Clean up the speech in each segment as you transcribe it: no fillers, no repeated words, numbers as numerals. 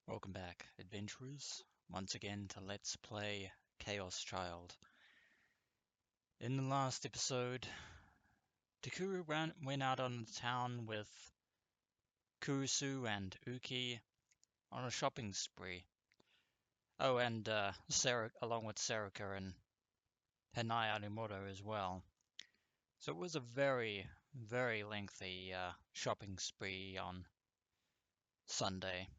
Welcome back, adventurers, once again to Let's Play Chaos Child. In the last episode, Takuru went out on the town with Kurusu and Uki on a shopping spree. Oh, and along with Sarika and Hanai Animoto as well. So it was a very, very lengthy shopping spree on Sunday.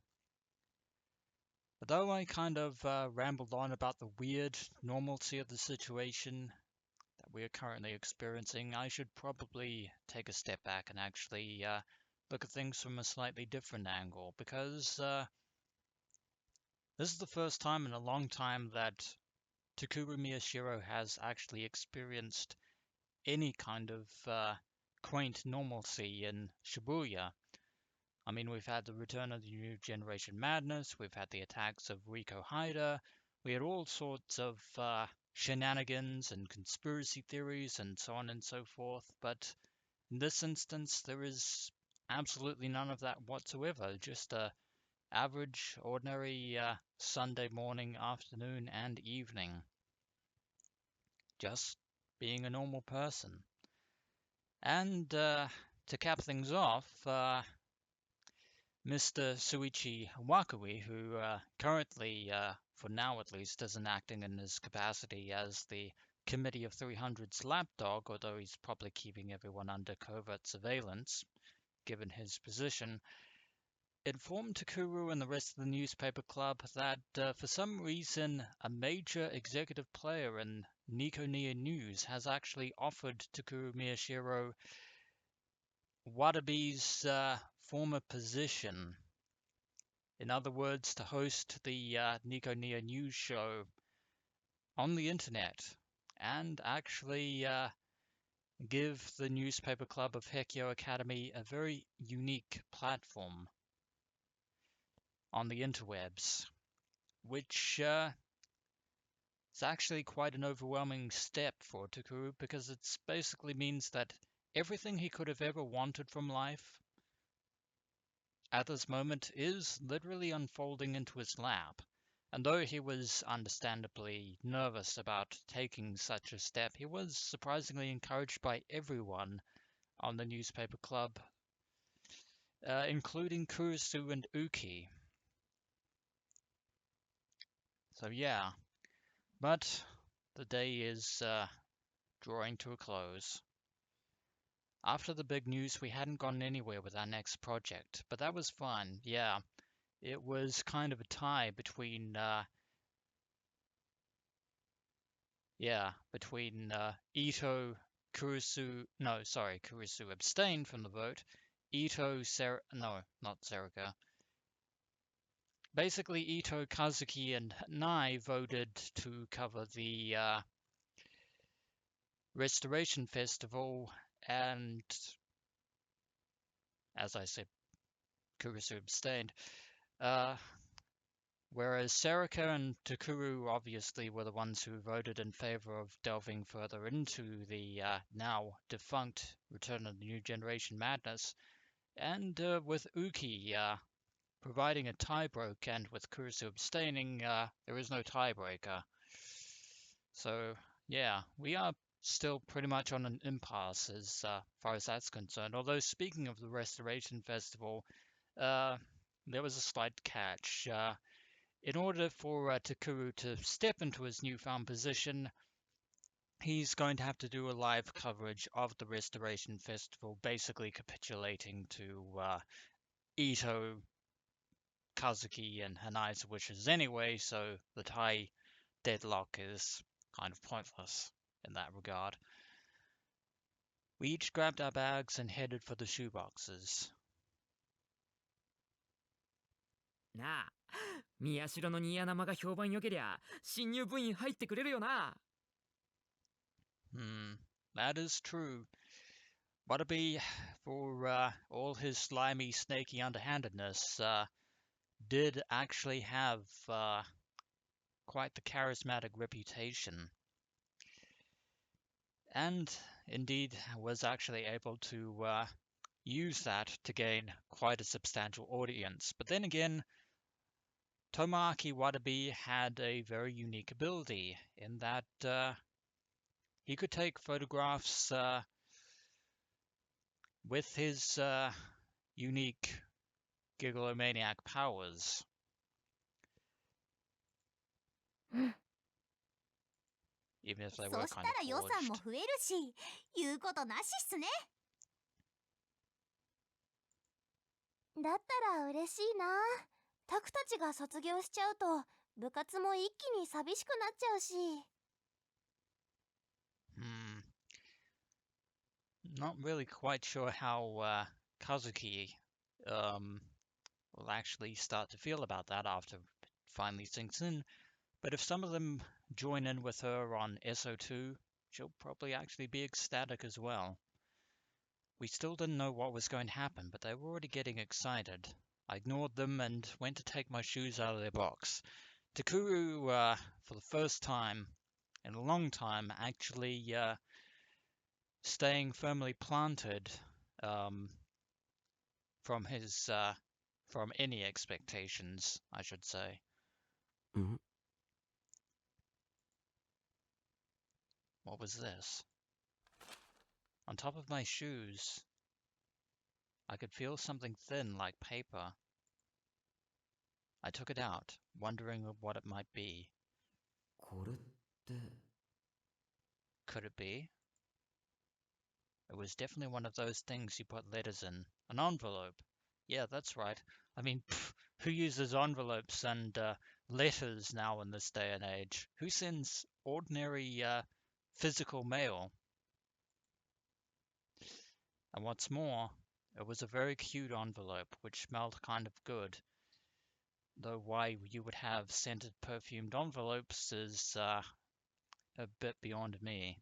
But though I kind of rambled on about the weird normalcy of the situation that we are currently experiencing, I should probably take a step back and actually look at things from a slightly different angle, because this is the first time in a long time that Takuru Miyashiro has actually experienced any kind of quaint normalcy in Shibuya. I mean, we've had the return of the new generation madness, we've had the attacks of Riko Haida, we had all sorts of shenanigans and conspiracy theories and so on and so forth, but in this instance, there is absolutely none of that whatsoever. Just a average, ordinary Sunday morning, afternoon, and evening. Just being a normal person. And to cap things off, Mr. Suichi Wakui, who currently, for now at least, isn't acting in his capacity as the Committee of 300's lapdog, although he's probably keeping everyone under covert surveillance, given his position, informed Takuru and the rest of the newspaper club that for some reason a major executive player in Nikoniya News has actually offered Takuru Miyashiro Watabe's former position. In other words, to host the Nikoniya News show on the internet and actually give the newspaper club of Heikyo Academy a very unique platform on the interwebs, which is actually quite an overwhelming step for Takuru, because it basically means that everything he could have ever wanted from life at this moment is literally unfolding into his lap. And though he was understandably nervous about taking such a step, he was surprisingly encouraged by everyone on the newspaper club, including Kurusu and Uki. So yeah, but the day is drawing to a close. After the big news, we hadn't gone anywhere with our next project, but that was fun. Yeah, it was kind of a tie between Ito, Kurusu. No, sorry, Kurusu abstained from the vote. Ito, no, not Serika. Basically, Ito, Kazuki, and Nai voted to cover the Restoration Festival, and as I said, Kurusu abstained. Whereas Serika and Takuru obviously were the ones who voted in favor of delving further into the now defunct Return of the New Generation madness, and with Uki providing a tiebreak and with Kurusu abstaining, there is no tiebreaker. So yeah, we are still pretty much on an impasse as far as that's concerned. Although speaking of the Restoration Festival, there was a slight catch. In order for Takuru to step into his newfound position, he's going to have to do a live coverage of the Restoration Festival, basically capitulating to Ito, Kazuki, and Hanai's wishes anyway, so the tie deadlock is kind of pointless in that regard. We each grabbed our bags and headed for the shoeboxes. なあ、宮代のニヤ生が評判良けりゃ、新入部員入ってくれるよな。That is true. Watabe, for all his slimy, snaky underhandedness, did actually have quite the charismatic reputation. And indeed was actually able to use that to gain quite a substantial audience. But then again, Tomoaki Watabe had a very unique ability in that he could take photographs with his unique gigglomaniac powers. Even if they were そした kind ら of 予算も forged. 増えるし、言うことなしっすね。だったら嬉しいな。タクたちが卒業しちゃうと部活も一気に寂しくなっちゃうし。Not really quite sure how Kazuki will actually start to feel about that after it finally sinks in. But if some of them join in with her on SO2, she'll probably actually be ecstatic as well. We still didn't know what was going to happen, but they were already getting excited. I ignored them and went to take my shoes out of their box. Takuru, for the first time in a long time, actually staying firmly planted from his from any expectations, I should say. What was this? On top of my shoes, I could feel something thin like paper. I took it out, wondering what it might be. これって Could it be? It was definitely one of those things you put letters in. An envelope. Yeah, that's right. I mean, who uses envelopes and letters now in this day and age? Who sends ordinary physical mail? And what's more, it was a very cute envelope, which smelled kind of good. Though why you would have scented perfumed envelopes is a bit beyond me.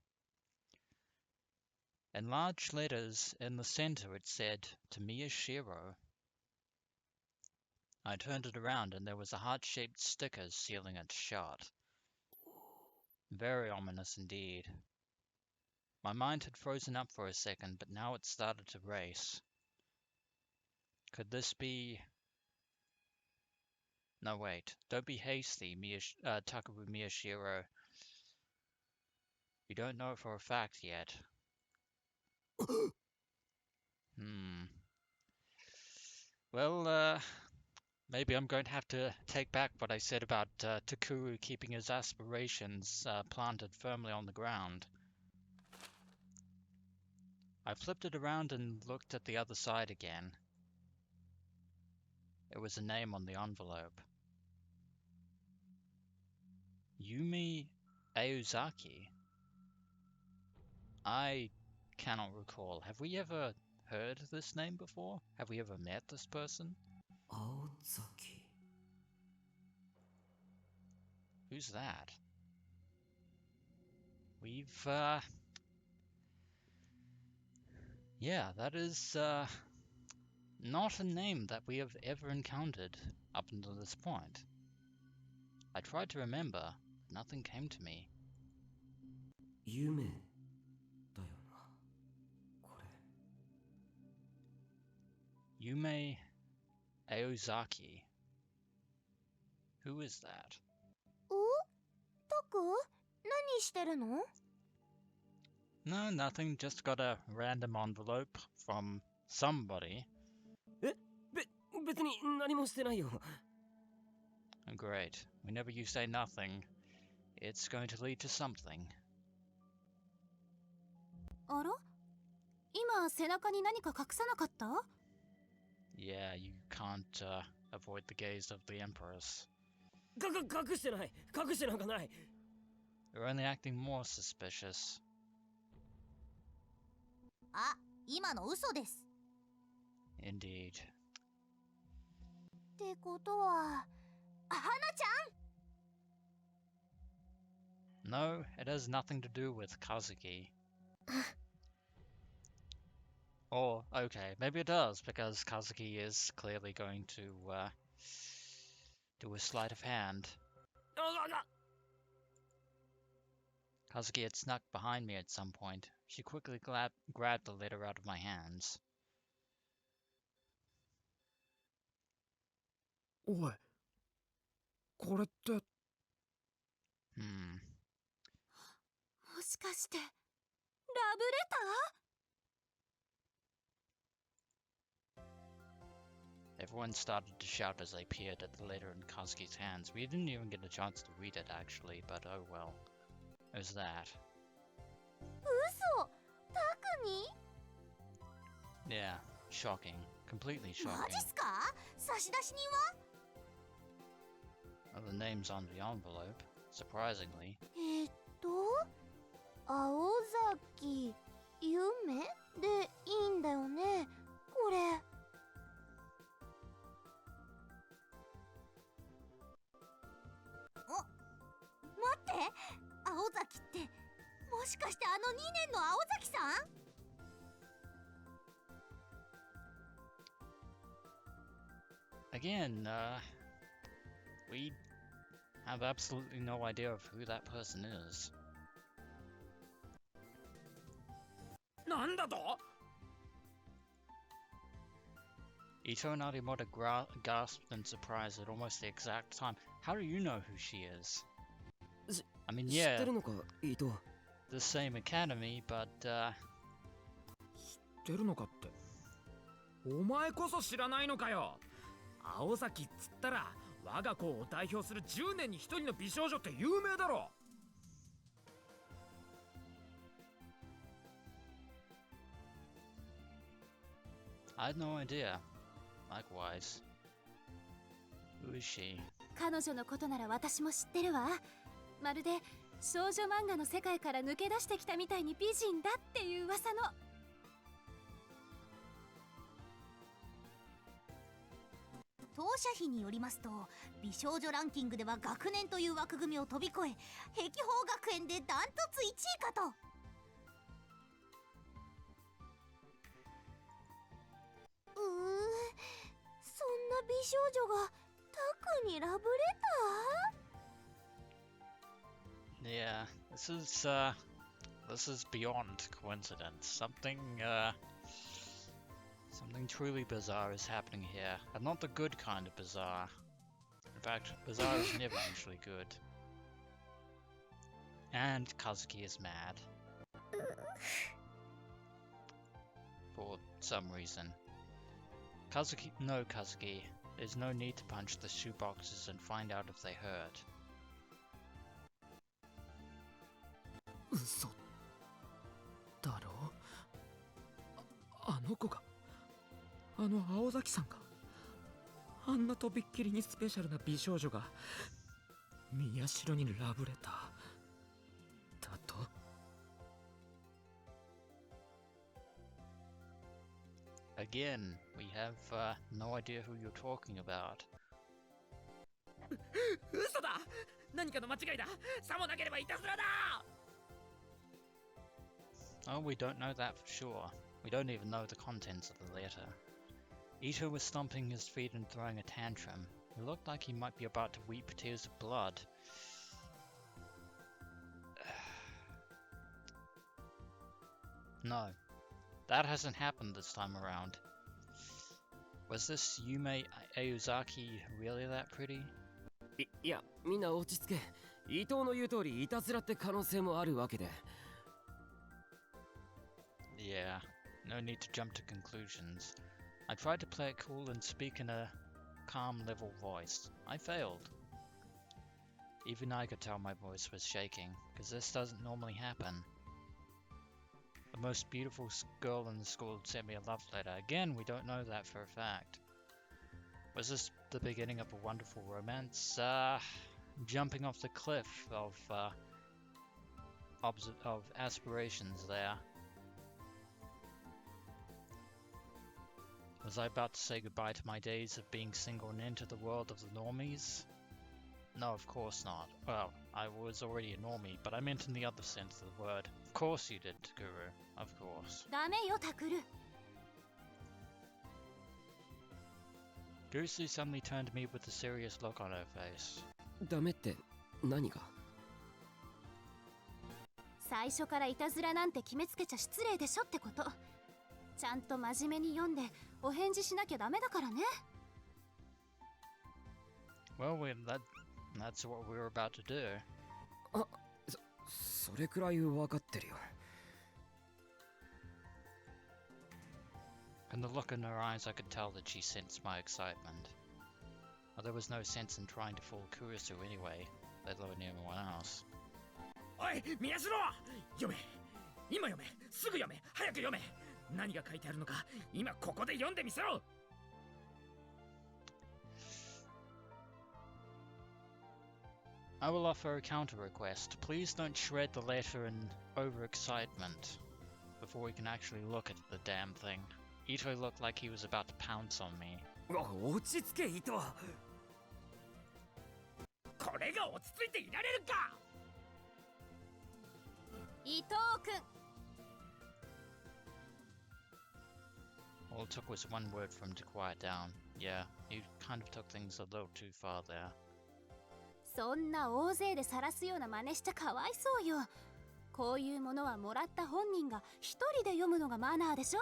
In large letters in the center it said, "To Miyashiro." I turned it around and there was a heart-shaped sticker sealing it shut. Very ominous indeed. My mind had frozen up for a second, but now it started to race. Could this be... No, wait. Don't be hasty, Takuru Miyashiro. You don't know it for a fact yet. Well, maybe I'm going to have to take back what I said about Takuru keeping his aspirations planted firmly on the ground. I flipped it around and looked at the other side again. It was a name on the envelope. Yume Aozaki. I cannot recall. Have we ever heard this name before? Have we ever met this person? Aozaki. Who's that? Yeah, that is not a name that we have ever encountered up until this point. I tried to remember, but nothing came to me. 夢だよなこれ Yume Aozaki. Who is that? お？タク？何してるの？ No, nothing. Just got a random envelope from somebody. 別に何もしてないよ Great. Whenever you say nothing, it's going to lead to something. あら？今背中に何か隠さなかった？ Yeah, you can't avoid the gaze of the Empress. 隠してない隠してなんかない You're only acting more suspicious. あ、今の嘘です。 Indeed. ってことは、花ちゃん No, it has nothing to do with Kazuki. Or, okay, maybe it does, because Kazuki is clearly going to do a sleight of hand. Kazuki had snuck behind me at some point. She quickly grabbed the letter out of my hands. おいこれって。Hmm. もしかしてラブレター？ Everyone started to shout as they peered at the letter in Kazuki's hands. We didn't even get a chance to read it, actually, but oh well. It was that. 嘘、タクに？ Yeah, shocking. Completely マ shocking. ジっすか？差出人は？ Well, the name's on the envelope, surprisingly. 青崎ゆめでいいんだよね、これ。待って、青崎ってもしかしてあの2年の青崎さん？ Again, we have absolutely no idea of who that person is. なんだと？ Ito and Arimoto gasped in surprise at almost the exact time. How do you know who she is? I mean, 知っ yeah, てるのか、伊藤。 the same academy, but 知ってるのかって。お前こそ知らないのかよ。青崎っつったら我が校を代表する10年に1人の美少女って有名だろ。I had no idea. Likewise. Who is she? 彼女のことなら私も知ってるわ。まるで少女漫画の世界から抜け出してきたみたいに美人だっていう噂の。当社費によりますと、美少女ランキングでは学年という枠組みを飛び越え、碧峰学園でダントツ1位かと。そんな美少女がタクにラブレター？ Yeah, this is beyond coincidence. Something truly bizarre is happening here, and not the good kind of bizarre. In fact, bizarre is never usually good. And Kazuki is mad. For some reason. Kazuki, there's no need to punch the shoeboxes and find out if they hurt. 嘘だろ。あの子が、あの青崎さんが、あんなとびっきりにスペシャルな美少女が宮代にラブレターだと。Again, we have no idea who you're talking about. 嘘だ。何かの間違いだ。さもなければいたずらだ。Oh, we don't know that for sure. We don't even know the contents of the letter. Ito was stomping his feet and throwing a tantrum. He looked like he might be about to weep tears of blood. No, that hasn't happened this time around. Was this Yume Aozaki really that pretty? いや、みんな落ち着け。伊藤の言う通り、いたずらって可能性もあるわけで。Yeah, no need to jump to conclusions. I tried to play it cool and speak in a calm, level voice. I failed. Even I could tell my voice was shaking, because this doesn't normally happen. The most beautiful girl in the school sent me a love letter. Again, we don't know that for a fact. Was this the beginning of a wonderful romance? Jumping off the cliff of aspirations there. Was I about to say goodbye to my days of being single and enter the world of the normies? No, of course not. Well, I was already a normie, but I meant in the other sense of the word. Of course you did, Takuru. Of course. ダメよ、タクル。 Goosey suddenly turned to me with a serious look on her face. ダメって何が？最初からいたずらなんて決めつけちゃ失礼でしょってこと。ちゃんと真面目に読んでお返事しなきゃダメだからね。Well, And that's what we were about to do. それくらい分かってるよ。 From the look in her eyes, I could tell that she sensed my excitement. Well, there was no sense in trying to fool Kurisu anyway, let alone anyone else. おい、宮代、読め。今読め。すぐ読め。早く読め。何が書いてあるのか、今ここで読んでみせろ。I will offer a counter request. Please don't shred the letter in overexcitement before we can actually look at the damn thing. Ito looked like he was about to pounce on me. 落ち着け、伊藤。これが落ち着いていられるか。伊藤君。All it took was one word for him to quiet down. Yeah, he kind of took things a little too far there. そんな大勢で晒すような真似しちゃかわいそうよ。こういうものはもらった本人が一人で読むのがマナーでしょ。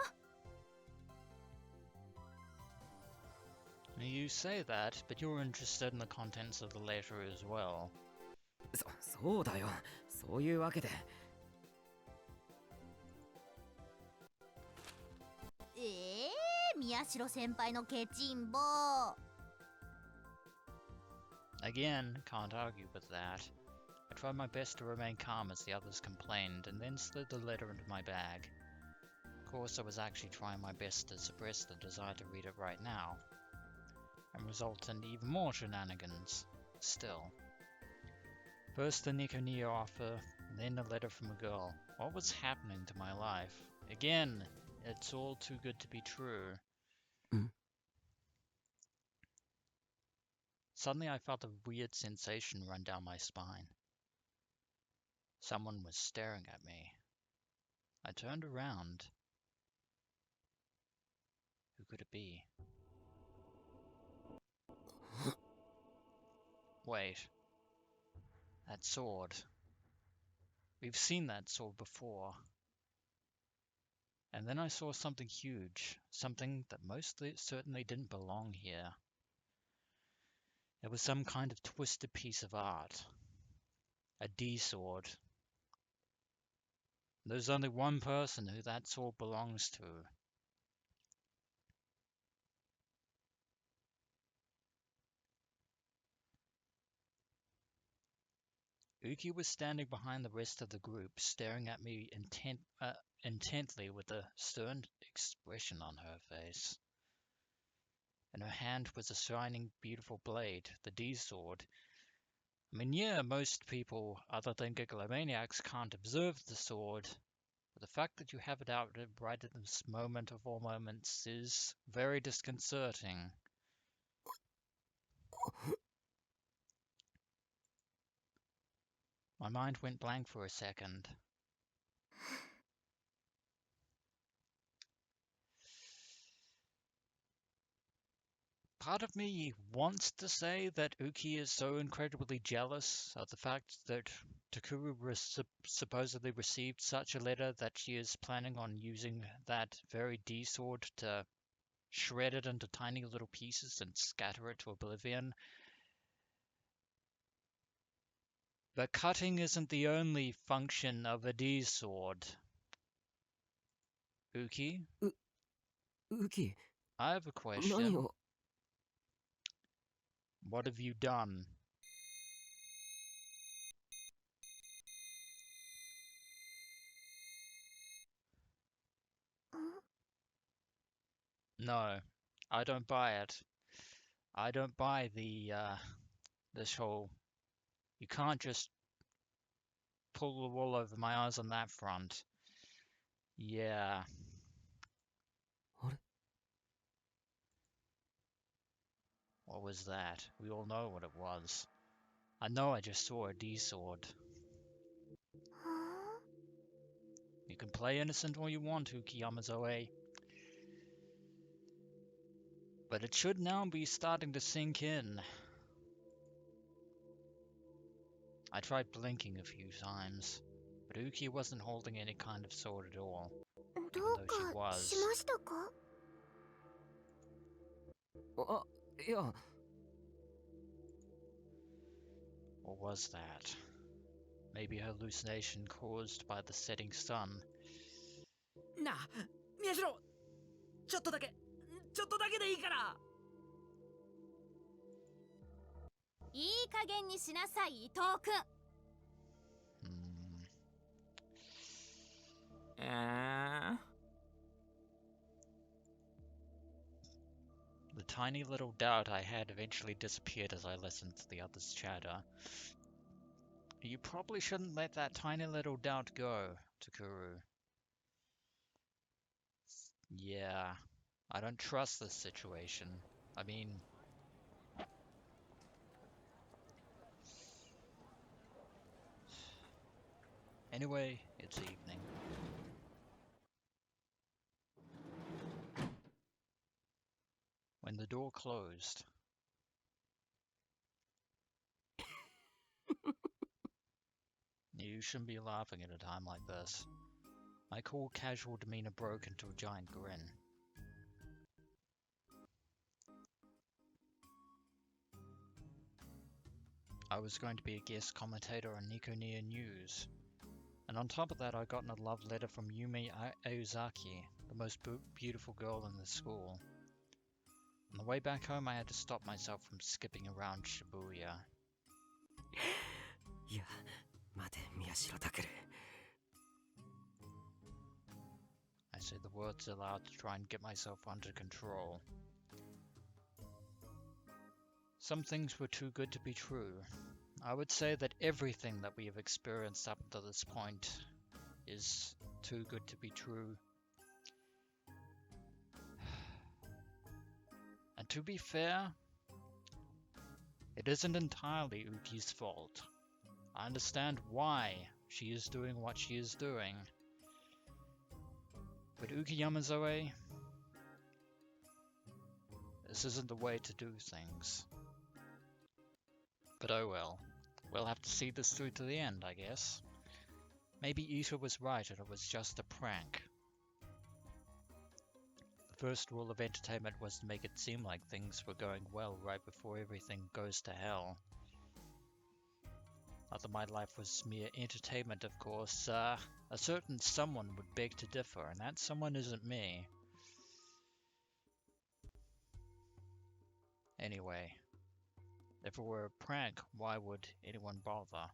You say that, but you're interested in the contents of the letter as well. そうだよ。そういうわけで。宮代先輩のケチンボ。Again, can't argue with that. I tried my best to remain calm as the others complained, and then slid the letter into my bag. Of course, I was actually trying my best to suppress the desire to read it right now, and result in even more shenanigans. Still. First the Nikoniya offer, then a letter from a girl. What was happening to my life? Again, it's all too good to be true. Suddenly I felt a weird sensation run down my spine. Someone was staring at me. I turned around. Who could it be? Wait. That sword. We've seen that sword before. And then I saw something huge, something that most certainly didn't belong here. It was some kind of twisted piece of art. A D-sword. There's only one person who that sword belongs to. Uki was standing behind the rest of the group, staring at me intently with a stern expression on her face. In her hand was a shining, beautiful blade, the D-sword. I mean, yeah, most people, other than Gigalomaniacs, can't observe the sword, but the fact that you have it out right at this moment of all moments is very disconcerting. My mind went blank for a second. Part of me wants to say that Uki is so incredibly jealous of the fact that Takuru supposedly received such a letter that she is planning on using that very D-sword to shred it into tiny little pieces and scatter it to oblivion. But cutting isn't the only function of a D-sword. Uki? Uki, I have a question. 何を What have you done? No, I don't buy it. I don't buy this whole... You can't just pull the wool over my eyes on that front. Yeah. あれ What was that? We all know what it was. I know I just saw a D-sword. You can play innocent all you want, Uki Yamazoe. But it should now be starting to sink in. I tried blinking a few times, but Uki wasn't holding any kind of sword at all, even though she was. あ、いや、was that? Maybe hallucination caused by the setting sun. なあ宮代、ちょっとだけでいいから。いい加減にしなさい伊藤君。The tiny little doubt I had eventually disappeared as I listened to the others chatter. You probably shouldn't let that tiny little doubt go, Takuru. Yeah, I don't trust this situation. I mean... Anyway, it's evening. When the door closed... You shouldn't be laughing at a time like this. My cool, casual demeanor broke into a giant grin. I was going to be a guest commentator on Nikonia News. And on top of that, I'd gotten a love letter from Yume Aozaki, the most beautiful girl in the school. On the way back home, I had to stop myself from skipping around Shibuya. Yeah, 待て、宮代拓。 I said the words aloud to try and get myself under control. Some things were too good to be true. I would say that everything that we have experienced up to this point is too good to be true. And to be fair, it isn't entirely Uki's fault. I understand why she is doing what she is doing. But Uki Yamazoe, this isn't the way to do things. But oh well, we'll have to see this through to the end, I guess. Maybe Ita was right and it was just a prank. The first rule of entertainment was to make it seem like things were going well right before everything goes to hell. Not that my life was mere entertainment, of course. A certain someone would beg to differ, and that someone isn't me. Anyway, if it were a prank, why would anyone bother?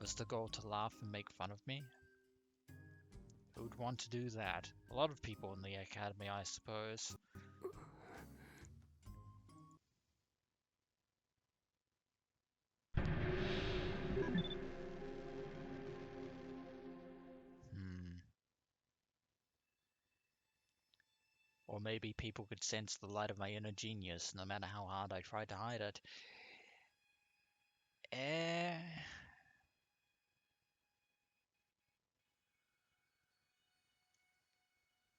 Was the goal to laugh and make fun of me? Who would want to do that? A lot of people in the academy, I suppose. Or maybe people could sense the light of my inner genius, no matter how hard I tried to hide it.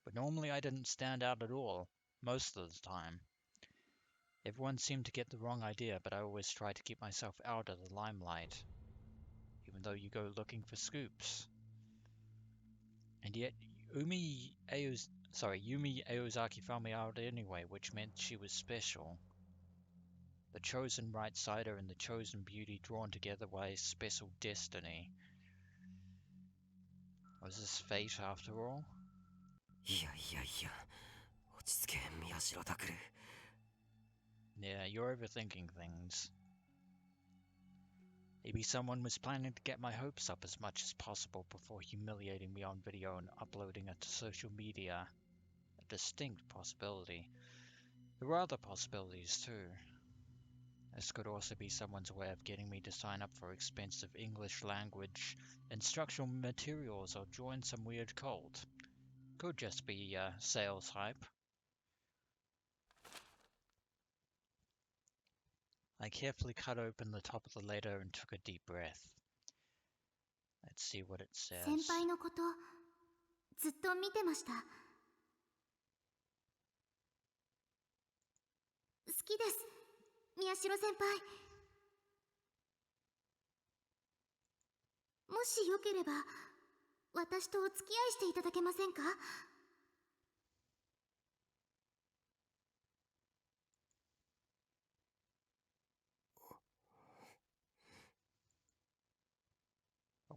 But normally I didn't stand out at all, most of the time. Everyone seemed to get the wrong idea, but I always tried to keep myself out of the limelight, even though you go looking for scoops. And yet, Yume Aozaki found me out anyway, which meant she was special. The chosen right sider and the chosen beauty drawn together by a special destiny. Was this fate after all? いやいやいや、落ち着け、宮代拓。 Yeah, you're overthinking things. Maybe someone was planning to get my hopes up as much as possible before humiliating me on video and uploading it to social media. A distinct possibility. There were other possibilities too. This could also be someone's way of getting me to sign up for expensive English language instructional materials or join some weird cult. Could just be sales hype. I carefully cut open the top of the letter and took a deep breath. Let's see what it says. 先輩のことずっと見てました。好きです、宮代先輩。もしよければ私とお付き合いしていただけませんか？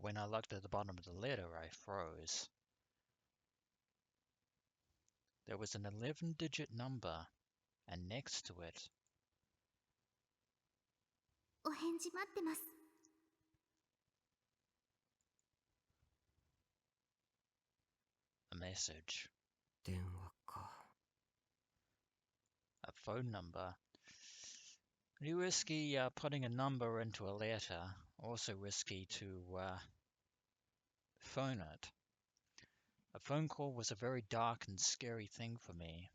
when I looked at the bottom of the letter, I froze. There was an 11-digit number, and next to it, お返事待ってます。 a message, 電話か。 a phone number. Pretty risky putting a number into a letter. Also risky to phone it. A phone call was a very dark and scary thing for me.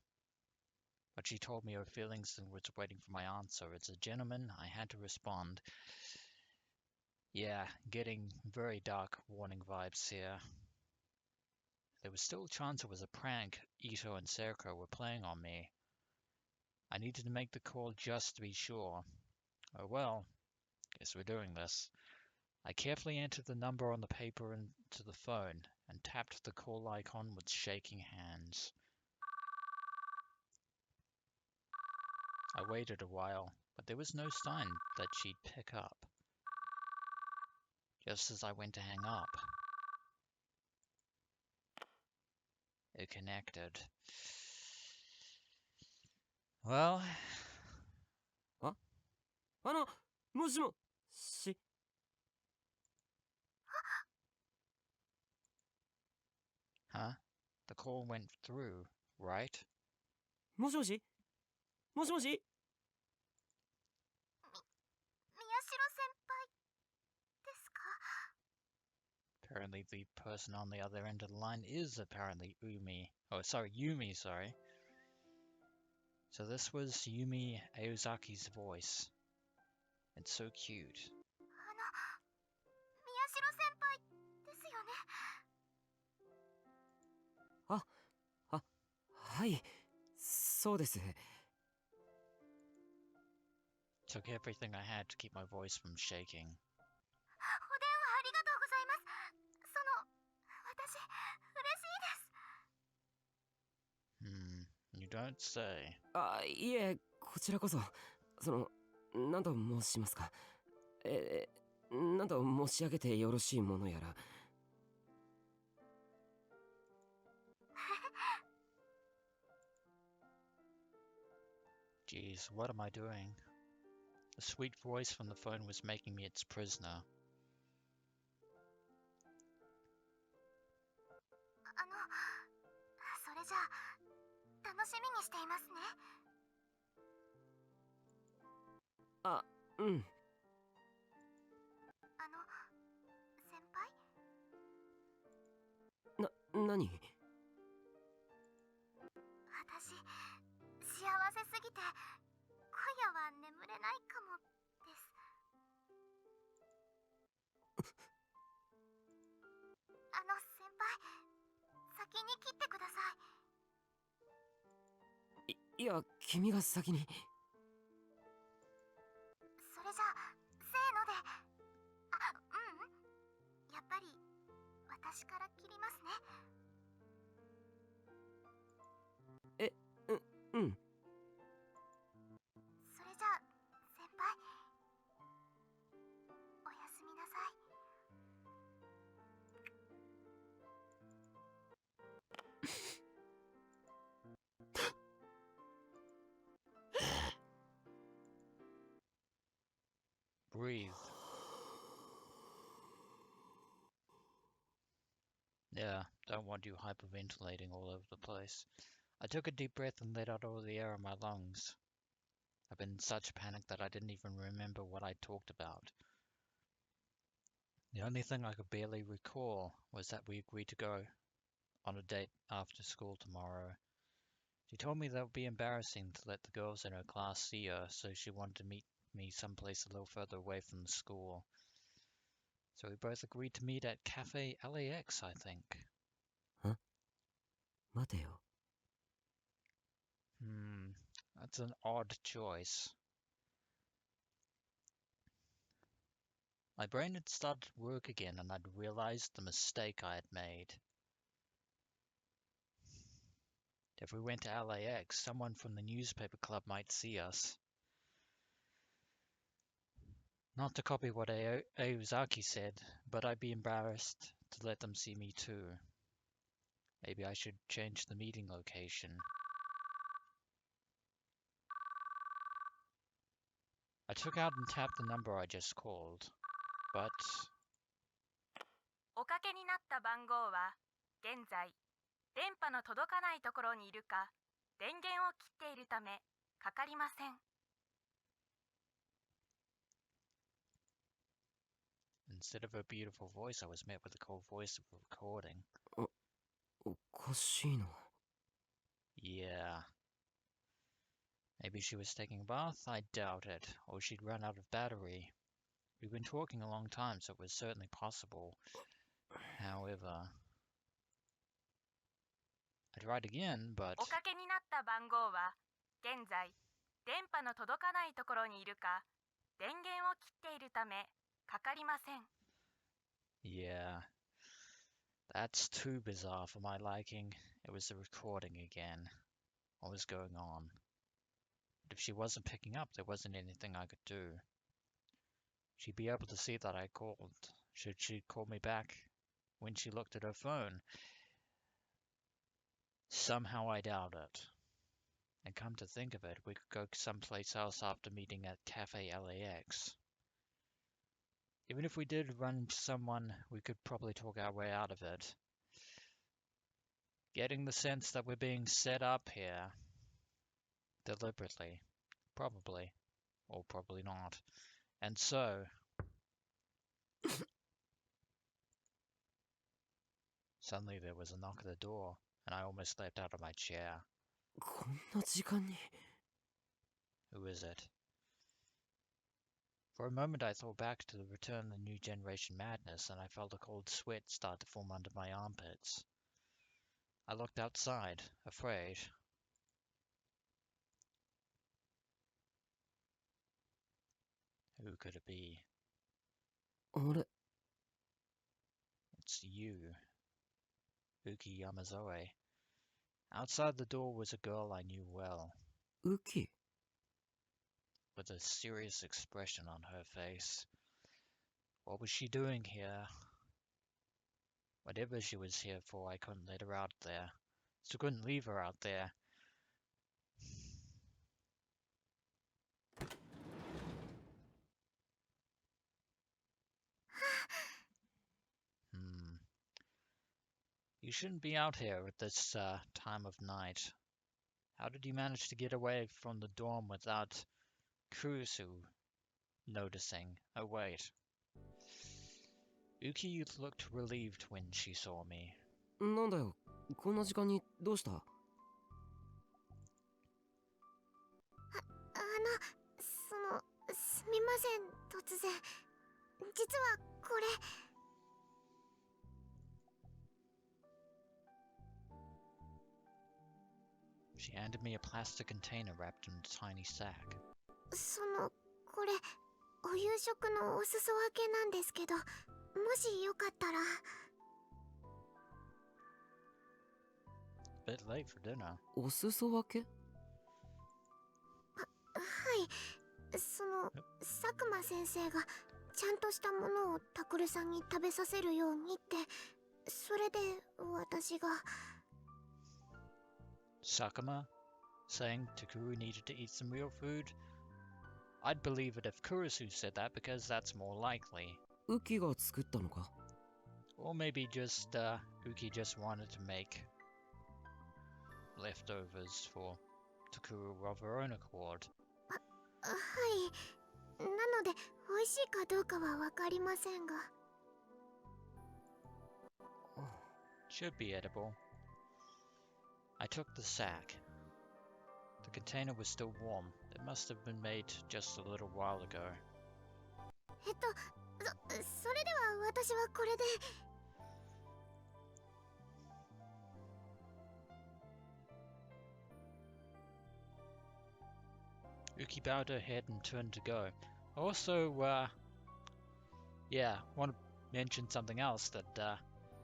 But she told me her feelings and was waiting for my answer. As a gentleman, I had to respond. Yeah, getting very dark warning vibes here. There was still a chance it was a prank Ito and Seriko were playing on me. I needed to make the call just to be sure. Oh well, guess we're doing this. I carefully entered the number on the paper into the phone and tapped the call icon with shaking hands. I waited a while, but there was no sign that she'd pick up. Just as I went to hang up, it connected. Well, もしもし。 huh? The call went through, right? もしもしもしもし。宮代先輩ですか？ Apparently the person on the other end of the line is apparently Yume, sorry. So this was Yume Aozaki's voice. It's so cute. 宮代先輩ですよね。はい、そうです。 Took everything I had to keep my voice from shaking. お電話ありがとうございます。私嬉しいです。You don't say. あ、いえ、こちらこそ、何と申しますか。何と申し上げてよろしいものやら。Geez, what am I doing? The sweet voice from the phone was making me its prisoner. それじゃあ楽しみにしていますね。あ、うん。先輩？何？私幸せすぎて今夜は眠れないかもです。先輩、先に切ってください。いや、君が先に。それじゃあせーので。やっぱり私から切りますね。うん。それじゃあ先輩、おやすみなさい。Breathe. Yeah, don't want you hyperventilating all over the place. I took a deep breath and let out all the air in my lungs. I've been in such a panic that I didn't even remember what I talked about. The only thing I could barely recall was that we agreed to go on a date after school tomorrow. She told me that would be embarrassing to let the girls in her class see her, so she wanted to meet me someplace a little further away from the school. So we both agreed to meet at Cafe LAX, I think. 待てよ。 That's an odd choice. My brain had started to work again and I'd realized the mistake I had made. If we went to LAX, someone from the newspaper club might see us. Not to copy what Aozaki said, but I'd be embarrassed to let them see me too. Maybe I should change the meeting location. I took out and tapped the number I just called, but おかけになった番号は現在電波の届かないところにいるか電源を切っているためかかりません。 instead of a beautiful voice, I was met with the cold voice of a recording. おかしいな。 Yeah. Maybe she was taking a bath? I doubt it. Or she'd run out of battery. We've been talking a long time, so it was certainly possible. However, I tried again, but おかけになった番号は現在電波の届かないところにいるか電源を切っているためかかりません。 yeah, that's too bizarre for my liking. It was the recording again. What was going on? But if she wasn't picking up, there wasn't anything I could do. She'd be able to see that I called. Should she call me back when she looked at her phone? Somehow I doubt it. And come to think of it, we could go someplace else after meeting at Cafe LAX. Even if we did run into someone, we could probably talk our way out of it. Getting the sense that we're being set up here. Deliberately. Probably. Or probably not. And so... Suddenly there was a knock at the door, and I almost leapt out of my chair. こんな時間に。 Who is it? For a moment I thought back to the Return of the New Generation madness, and I felt a cold sweat start to form under my armpits. I looked outside, afraid. Who could it be? あれ、 It's you, Uki Yamazoe. Outside the door was a girl I knew well, ウキ。 with a serious expression on her face. What was she doing here? Whatever she was here for, I couldn't let her out there. So couldn't leave her out there. You shouldn't be out here at this time of night. How did you manage to get away from the dorm without Kurusu noticing? Oh wait. Uki looked relieved when she saw me. なんだよ、こんな時間にどうした？すみません、突然。実はこれ。She handed me a plastic container wrapped in a tiny sack. これ、お夕食のお裾分けなんですけど、もしよかったら。A bit late for dinner. お裾分け？はい、佐久間先生がちゃんとしたものをタクルさんに食べさせるようにって、それで私が。Sakuma, saying Takuru needed to eat some real food? I'd believe it if Kurusu said that because that's more likely. ウキが作ったのか？ Or maybe just, Uki just wanted to make leftovers for Takuru of her own accord. はい。なので、美味しいかどうかはわかりませんが。Should be edible. I took the sack. The container was still warm. It must have been made just a little while ago. それでは私はこれで。Uki bowed her head and turned to go. Also, yeah, want to mention something else that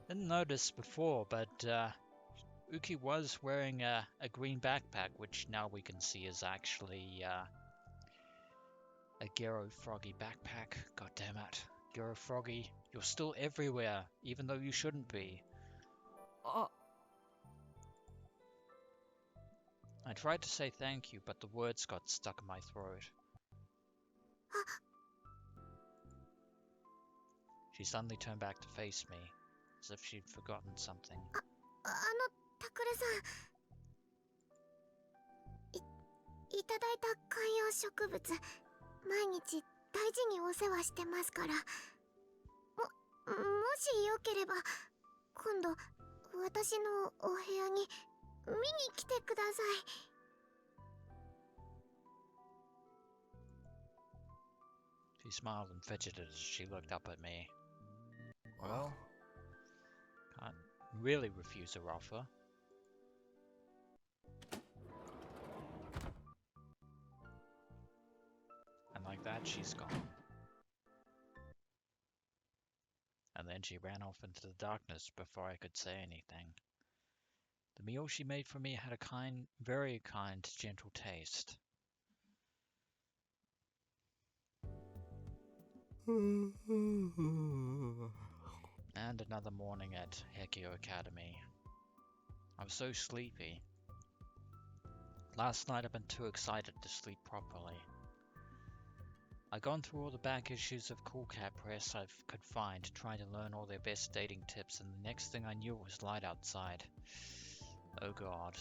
didn't notice before, but Uki was wearing a green backpack, which now we can see is actually A Gero Froggy backpack. God damn it. Gero Froggy, you're still everywhere, even though you shouldn't be. あ、 I tried to say thank you, but the words got stuck in my throat. She suddenly turned back to face me, as if she'd forgotten something. タクルさん、いただいた観葉植物、毎日大事にお世話してますから。もしよければ、今度私のお部屋に見に来てください。She smiled and fidgeted as she looked up at me. Well, can't really refuse her offer. And like that, she's gone. And then she ran off into the darkness before I could say anything. The meal she made for me had a kind, very kind, gentle taste. And another morning at Hekio Academy. I was so sleepy. Last night I've been too excited to sleep properly. I'd gone through all the back issues of Cool Cat Press I could find, trying to learn all their best dating tips, and the next thing I knew it was light outside. Oh god.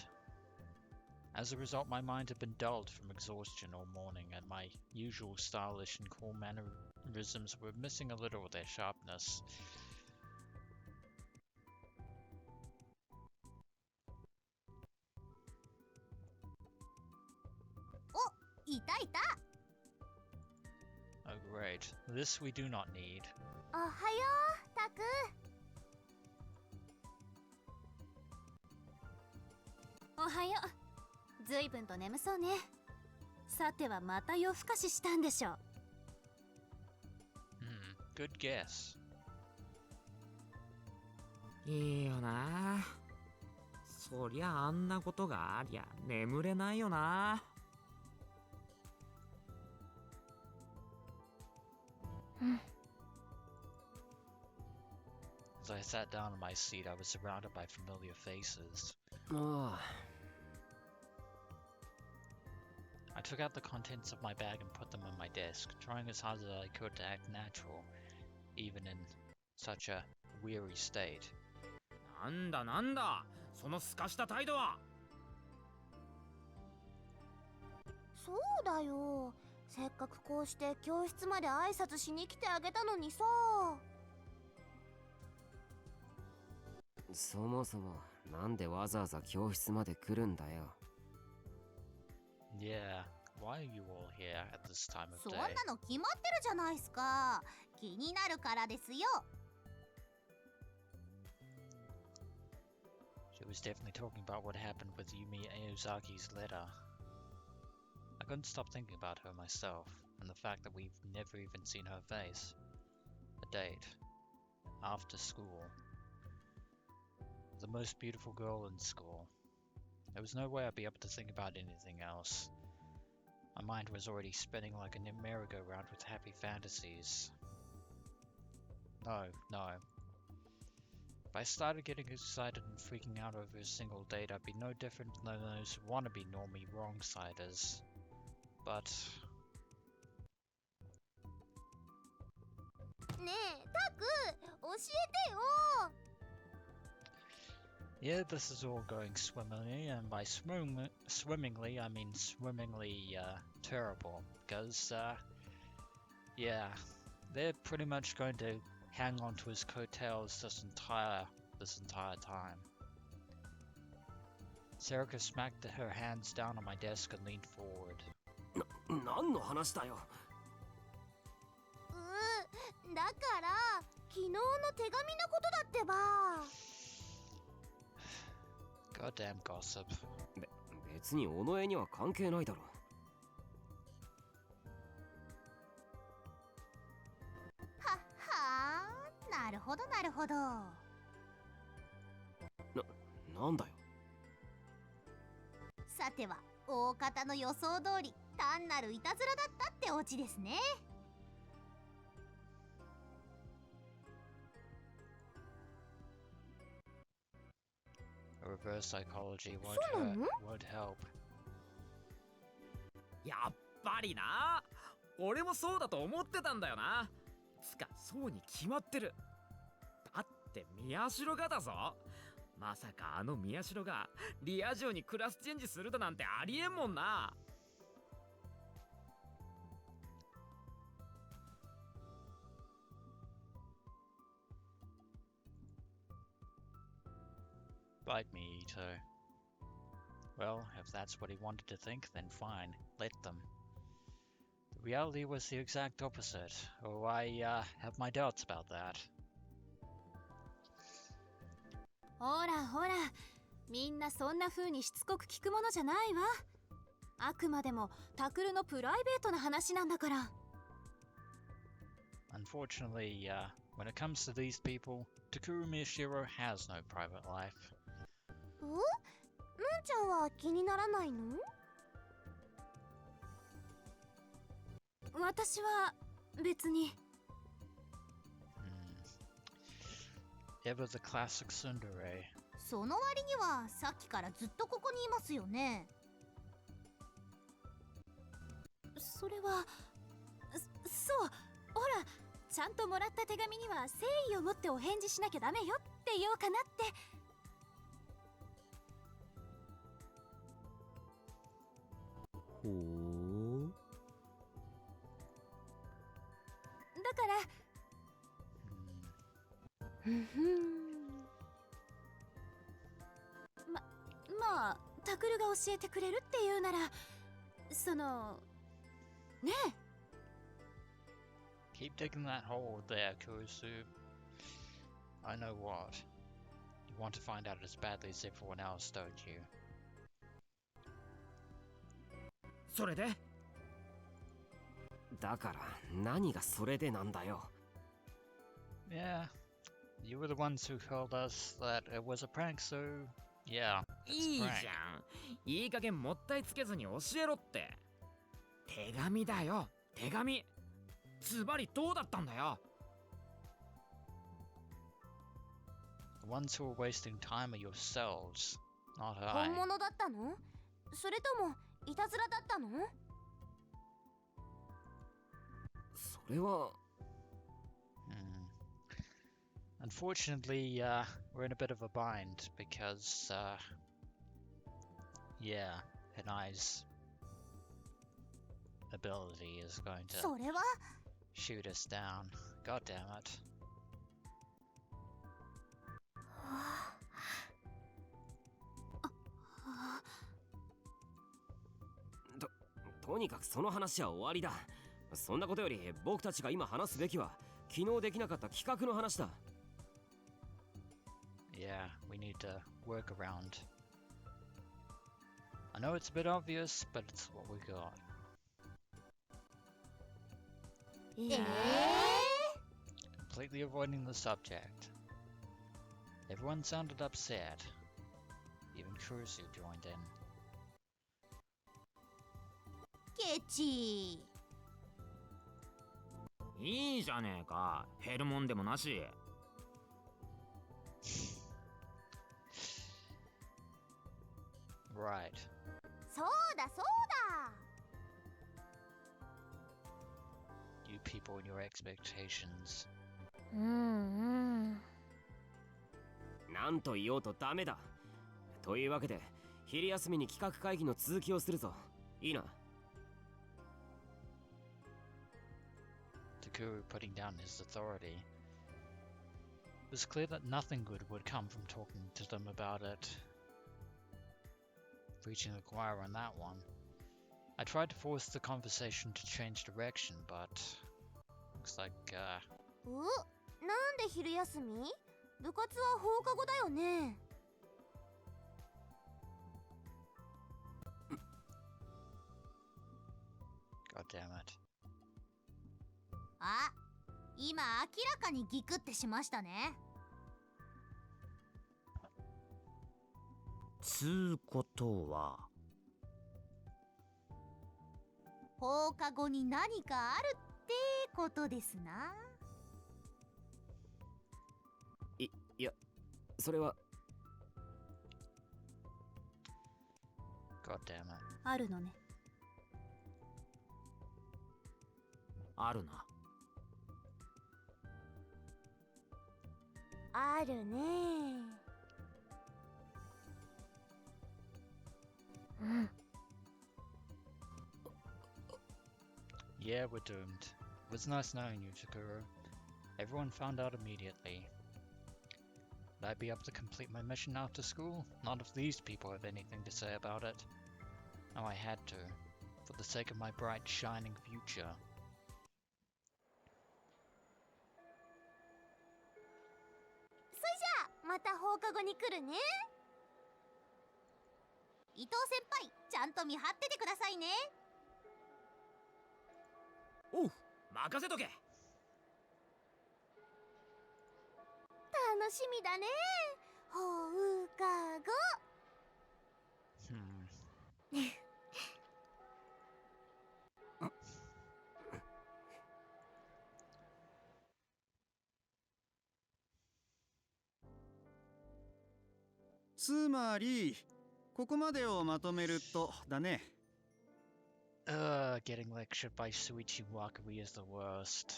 As a result, my mind had been dulled from exhaustion all morning, and my usual stylish and cool mannerisms were missing a little of their sharpness. Oh great, this we do not need. おはよう、タク。おはよう。ずいぶんと眠そうね。さてはまた夜更かししたんでしょ。Good guess. いいよな。そりゃあんなことがありゃ眠れないよな。As I sat down in my seat, I was surrounded by familiar faces. ああ、 I took out the contents of my bag and put them on my desk, trying as hard as I could to act natural, even in such a weary state. なんだなんだ、そのすかした態度は。そうだよ。せっかくこうして教室まで挨拶しに来てあげたのにさ。そもそもなんでわざわざ教室まで来るんだよ。 Yeah, why are you all here at this time of そん day? なの決まってるじゃないすか。気になるからですよ。 She was definitely talking about what happened with Yume Aozaki's letter. I couldn't stop thinking about her myself, and the fact that we've never even seen her face. A date. After school. The most beautiful girl in school. There was no way I'd be able to think about anything else. My mind was already spinning like a merry-go-round with happy fantasies. No. If I started getting excited and freaking out over a single date, I'd be no different than those wannabe normie wrong-siders. But... ねえ、タク、教えてよ。 Yeah, this is all going swimmingly, and by swimmingly, I mean swimmingly terrible, because, yeah, they're pretty much going to hang on to his coattails this entire time. Serika smacked her hands down on my desk and leaned forward. 何の話だよ。だから昨日の手紙のことだってば。 Goddamn gossip. 別に尾上には関係ないだろ。はあ、なるほどなるほど。なんだよ。さては大方の予想通り単なるいたずらだったってオチですね。Reverse psychology そうなの？ would help. やっぱりな。俺もそうだと思ってたんだよな。つかそうに決まってる。だって宮代がだぞ。まさかあの宮代がリア充にクラスチェンジするだなんてありえんもんな。Bite me, Ito. Well, if that's what he wanted to think, then fine, let them. The reality was the exact opposite. Oh, I have my doubts about that. ほらほら、みんなそんな風にしつこく聞くものじゃないわ。あくまでもタクルのプライベートな話なんだから。Unfortunately, when it comes to these people, Takuru Miyashiro has no private life. むんちゃんは気にならないの？私は別に。Ever the classic tsundere. その割にはさっきからずっとここにいますよね。それはそう、ほら、ちゃんともらった手紙には誠意を持ってお返事しなきゃダメよって言おうかなって。ほう。だからまあタクルが教えてくれるっていうなら、そのねえ。 Keep digging that hole there, Kurusu. I know what. You want to find out as badly as everyone else, don't you? それでだから何がそれでなんだよ。Yeah. You were the ones who told us that it was a prank, so yeah. いいじゃん。いい加減もったいつけずに教えろって。手紙だよ、手紙。ズバリどうだったんだよ。The ones who are wasting time are yourselves, not 本 I. 物だったの？それともいたずらだったの？それは Unfortunately, we're in a bit of a bind because, yeah, Hanai's ability is going to それは shoot us down. God damn it. とにかくその話は終わりだ。そんなことより僕たちが今話すべきは昨日できなかった企画の話だ。Yeah, we need to work around. I know it's a bit obvious, but it's what we got. completely avoiding the subject. Everyone sounded upset. Even Kurusu joined in. ケチ。いいじゃねえか、減るもんでもなし。Right. そうだそうだ。 You people and your expectations. なんと言おうとダメだ。というわけで昼休みに企画会議の続きをするぞ。いいな。Takuru putting down his authority. It was clear that nothing good would come from talking to them about it. Reaching a choir on that one. I tried to force the conversation to change direction, but looks like, なんで昼休み？部活は放課後だよね。God damn it. あ、今明らかにギクってしましたね。つうことは放課後に何かあるってことですな。いや、それは。God damn it. あるのね。あるな。あるね。うん。Yeah, we're doomed. It was nice knowing you, Takuru. Everyone found out immediately. Would I be able to complete my mission after school? None of these people have anything to say about it. Now I had to, for the sake of my bright, shining future. それじゃあまた放課後に来るね。伊藤先輩、ちゃんと見張っててくださいね。おう、任せとけ。楽しみだね。放課後。つまりここまでをまとめるとだね。Getting lectured by Suichi Wakui is the worst.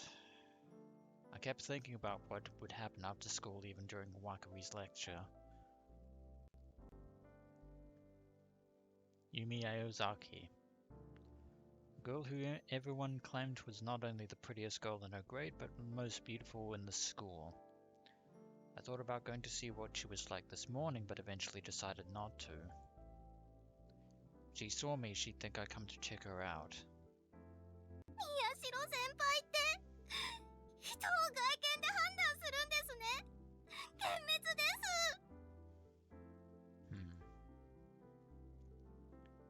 I kept thinking about what would happen after school even during Wakui's lecture. Yume Aozaki. A girl who everyone claimed was not only the prettiest girl in her grade, but the most beautiful in the school. I thought about going to see what she was like this morning, but eventually decided not to. If she saw me, she'd think I come to check her out. 宮代先輩って人を外見で判断するんですね。幻滅です。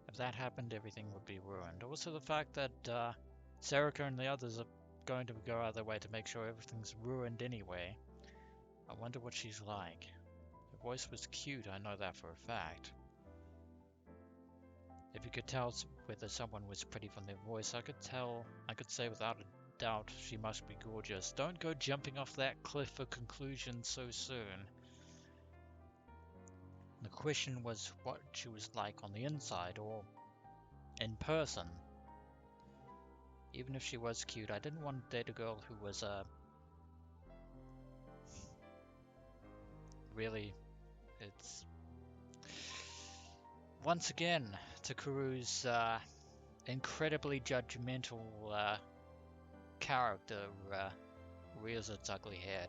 If that happened, everything would be ruined. Also the fact that Serika and the others are going to go out of their way to make sure everything's ruined anyway. I wonder what she's like. Her voice was cute, I know that for a fact. If you could tell whether someone was pretty from their voice, I could say without a doubt she must be gorgeous. Don't go jumping off that cliff for conclusions so soon. The question was what she was like on the inside, or in person. Even if she was cute, I didn't want to date a girl who was, really, it's... Once again, Takuru's, incredibly judgmental, character, rears its ugly head.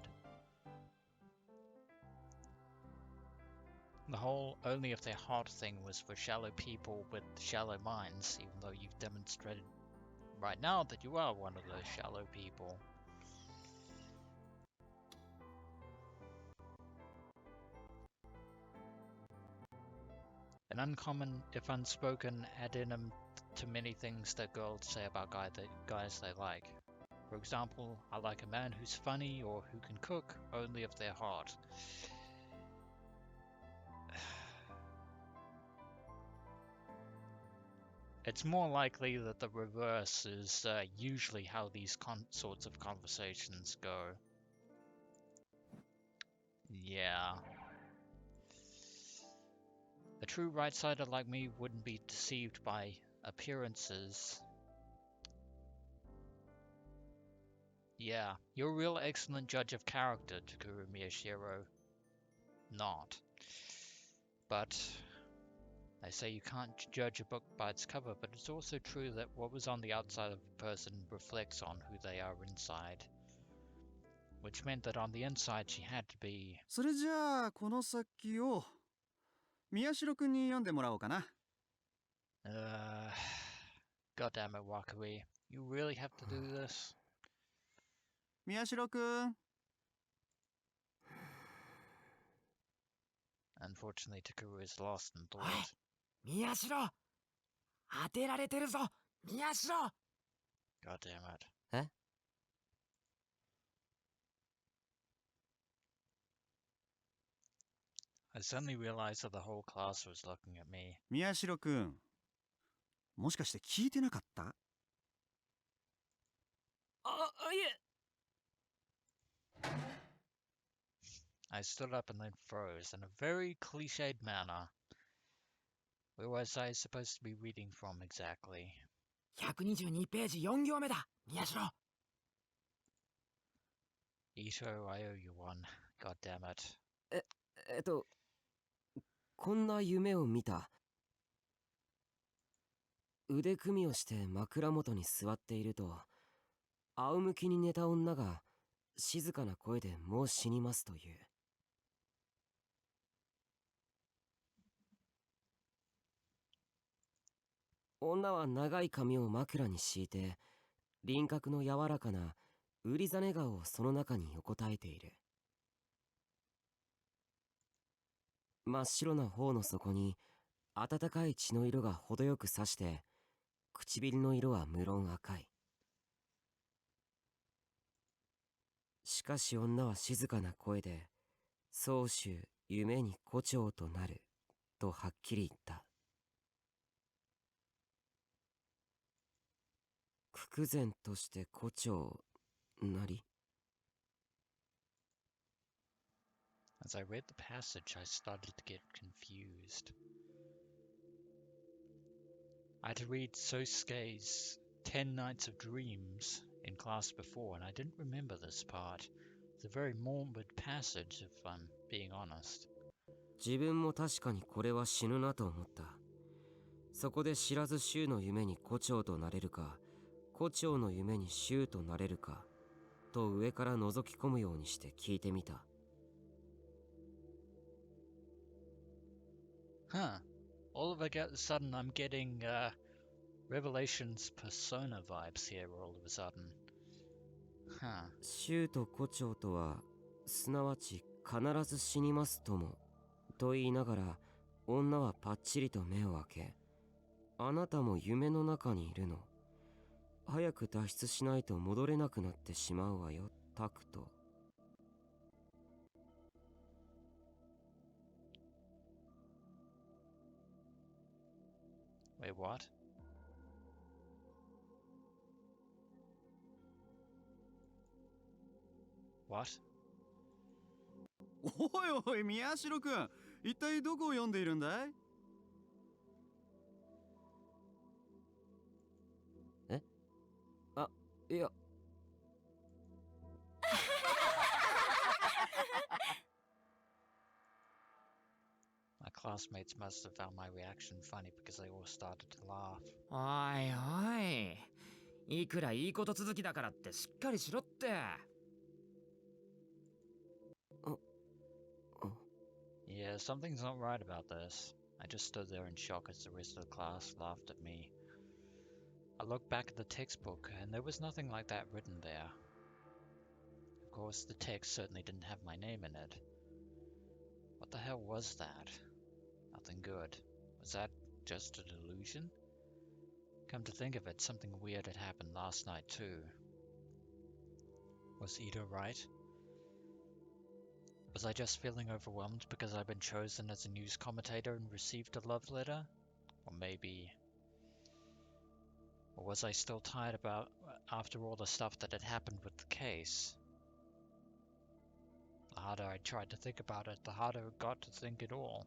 The whole only if they're hot thing was for shallow people with shallow minds, even though you've demonstrated right now that you are one of those shallow people. An uncommon, if unspoken, addendum to many things that girls say about guys they like. For example, I like a man who's funny or who can cook only if they're hot. It's more likely that the reverse is usually how these sorts of conversations go. Yeah. A true right-sider like me wouldn't be deceived by appearances. Yeah, you're a real excellent judge of character, Takuru Miyashiro. Not. But they say you can't judge a book by its cover, but it's also true that what was on the outside of a person reflects on who they are inside. Which meant that on the inside she had to be... それじゃあこの先を宮代くんに読んでもらおうかな。God damn it, Wakui. You really have to do this? 宮代くん。Unfortunately, Takuru is lost in thought. 宮代、当てられてるぞ、宮代。 God damn it. え？ I suddenly realized that the whole class was looking at me. 宮代くん、もしかして聞いてなかった？ I stood up and then froze in a very cliched manner. Where was I supposed to be reading from exactly? 122ページ4行目だ、宮代。Ito, I owe you one. God damn it. こんな夢を見た。腕組みをして枕元に座っていると、仰向きに寝た女が静かな声でもう死にますという。女は長い髪を枕に敷いて、輪郭の柔らかなウリザネ顔をその中に横たえている。真っ白な頬の底に温かい血の色が程よくさして、唇の色は無論赤い。しかし女は静かな声で、宗主夢に胡蝶となるとはっきり言った。苦前として胡蝶なり。As I read the passage, I started to get confused. I had to read Sosuke's 10 Nights of Dreams in class before, and I didn't remember this part. It's a very morbid passage, if I'm being honest. 自分も確かにこれは死ぬなと思った。そこで知らず衆の夢に胡蝶となれるか、胡蝶の夢に衆となれるか、と上から覗き込むようにして聞いてみた。Huh. All of a sudden, I'm getting Revelations Persona vibes here all of a sudden. Huh. 衆と胡蝶とは、すなわち必ず死にますとも、と言いながら、女はパッチリと目を開け、あなたも夢の中にいるの。早く脱出しないと戻れなくなってしまうわよ、タクト。Wait, what? What? おいおい、宮代くん、一体どこを読んでいるんだい？いや。My classmates must have found my reaction funny because they all started to laugh. おいおい、いくらいいこと続きだからってしっかりしろって。Yeah, something's not right about this. I just stood there in shock as the rest of the class laughed at me. I looked back at the textbook, and there was nothing like that written there. Of course, the text certainly didn't have my name in it. What the hell was that? Nothing good. Was that just a delusion? Come to think of it, something weird had happened last night too. Was Ito right? Was I just feeling overwhelmed because I'd been chosen as a news commentator and received a love letter? Or maybe... Or was I still tired after all the stuff that had happened with the case? The harder I tried to think about it, the harder it got to think it all.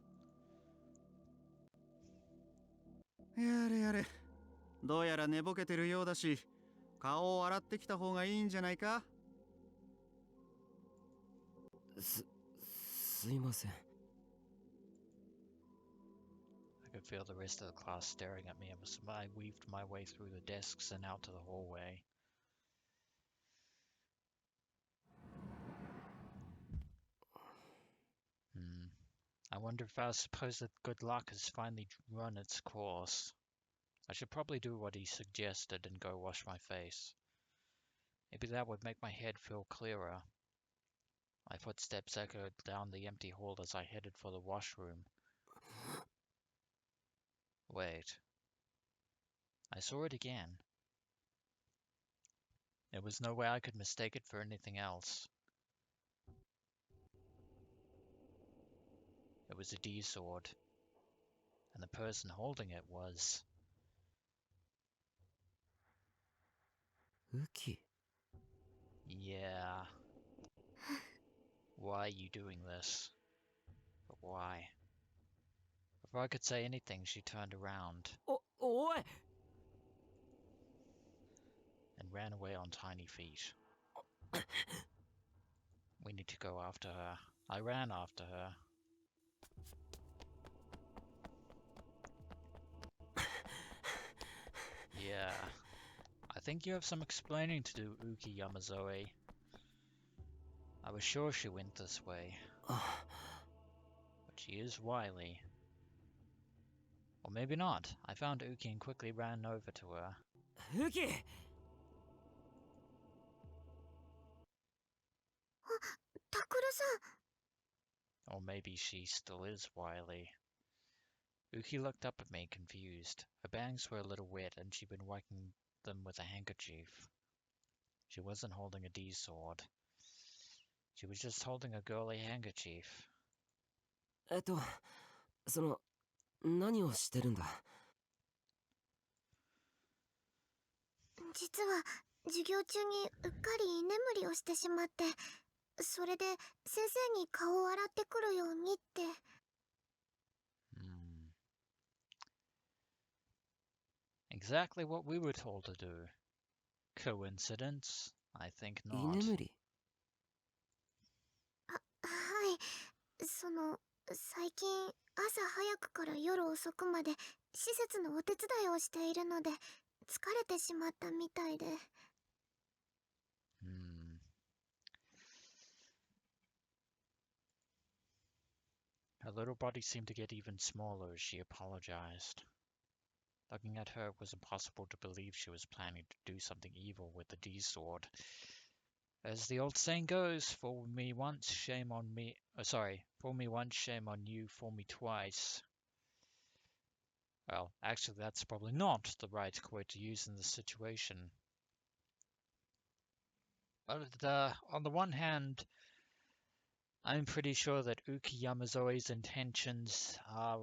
やれやれ、どうやら寝ぼけてるようだし、顔を洗ってきた方がいいんじゃないか？すいません。I could feel the rest of the class staring at me as I weaved my way through the desks and out to the hallway. I wonder if our supposed good luck has finally run its course. I should probably do what he suggested and go wash my face. Maybe that would make my head feel clearer. My footsteps echoed down the empty hall as I headed for the washroom. Wait. I saw it again. There was no way I could mistake it for anything else. It was a D-sword, and the person holding it was... Uki? Yeah. Why are you doing this? But why? Before I could say anything, she turned around おい and ran away on tiny feet. We need to go after her. I ran after her. Yeah. I think you have some explaining to do, Uki Yamazoe. I was sure she went this way. But she is wily. Or maybe not. I found Uki and quickly ran over to her. ウキ タクルさん。 Or maybe she still is wily. Uki looked up at me, confused. Her bangs were a little wet and she'd been wiping them with a handkerchief. She wasn't holding a D-sword. She was just holding a girly handkerchief. 何をしてるんだ実は授業中にうっかり居眠りをしてしまって、それで先生に顔を洗ってくるようにって。Exactly what we were told to do. Coincidence? I think 居 not. 眠りはい。最近朝早くから夜遅くまで施設のお手伝いをしているので疲れてしまったみたいで。Her little body seemed to get even smaller as she apologized. Looking at her, it was impossible to believe she was planning to do something evil with the D-sword. As the old saying goes, fool me once, shame on me. Fool me once, shame on you, fool me twice. Well, actually, that's probably not the right quote to use in this situation. But on the one hand, I'm pretty sure that Uki Yamazoe's intentions are,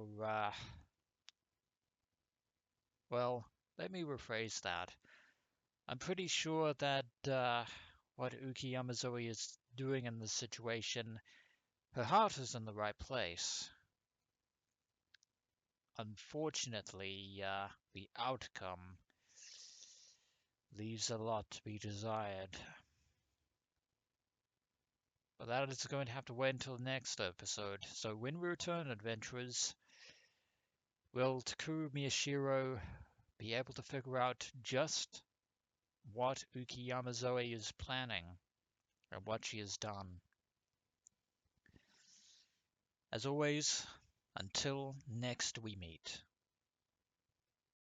well, let me rephrase that. I'm pretty sure that what Uki Yamazoe is doing in this situation, her heart is in the right place. Unfortunately, the outcome leaves a lot to be desired. But that is going to have to wait until the next episode. So when we return, adventurers, will Takuru Miyashiro be able to figure out just what Uki Yamazoe is planning and what she has done? As always, until next we meet.